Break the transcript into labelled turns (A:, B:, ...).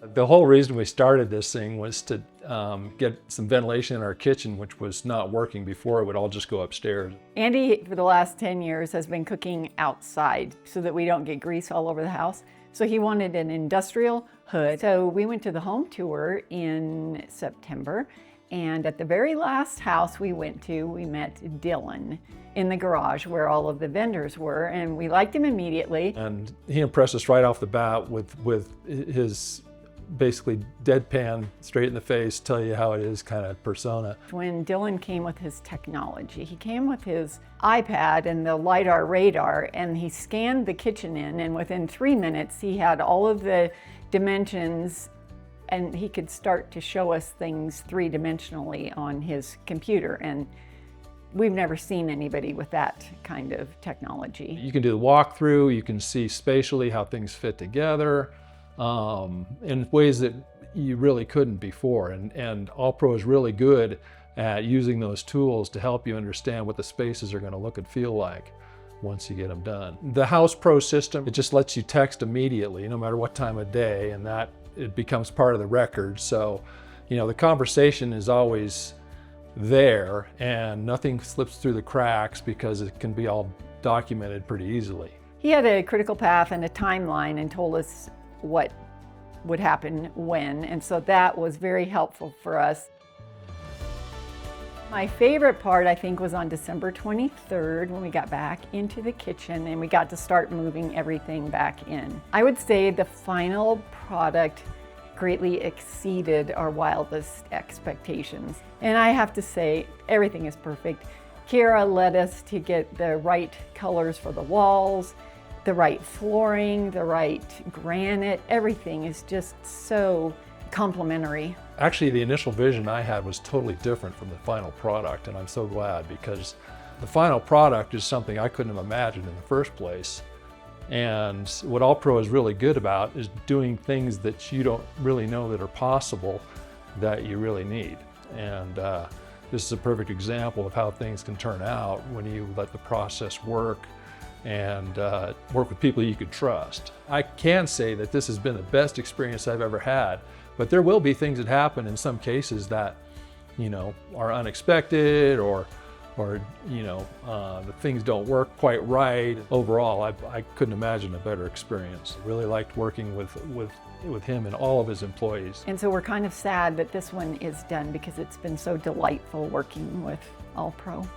A: The whole reason we started this thing was to get some ventilation in our kitchen, which was not working before. It would all just go upstairs.
B: Andy, for the last 10 years, has been cooking outside so that we don't get grease all over the house. So he wanted an industrial hood. So we went to the home tour in September, and at the very last house we went to, we met Dylan in the garage where all of the vendors were, and we liked him immediately.
A: And he impressed us right off the bat with his basically deadpan, straight in the face, tell you how it is kind of persona.
B: When Dylan came with his technology, he came with his iPad and the LiDAR radar, and he scanned the kitchen in, and within 3 minutes he had all of the dimensions, and he could start to show us things three-dimensionally on his computer. And we've never seen anybody with that kind of technology.
A: You can do the walkthrough, you can see spatially how things fit together, in ways that you really couldn't before. And All-Pro is really good at using those tools to help you understand what the spaces are going to look and feel like once you get them done. The House Pro system, it just lets you text immediately, no matter what time of day, and that it becomes part of the record. So, you know, the conversation is always there and nothing slips through the cracks because it can be all documented pretty easily.
B: He had a critical path and a timeline and told us what would happen when, and so that was very helpful for us. My favorite part, I think, was on December 23rd when we got back into the kitchen and we got to start moving everything back in. I would say the final product greatly exceeded our wildest expectations. And I have to say, everything is perfect. Kira led us to get the right colors for the walls, the right flooring, the right granite. Everything is just so complementary.
A: Actually, the initial vision I had was totally different from the final product, and I'm so glad, because the final product is something I couldn't have imagined in the first place. And what All-Pro is really good about is doing things that you don't really know that are possible that you really need. And this is a perfect example of how things can turn out when you let the process work and work with people you can trust. I can say that this has been the best experience I've ever had, but there will be things that happen in some cases that, you know, are unexpected, or you know, the things don't work quite right. Overall, I couldn't imagine a better experience. I really liked working with him and all of his employees.
B: And so we're kind of sad that this one is done because it's been so delightful working with All-Pro.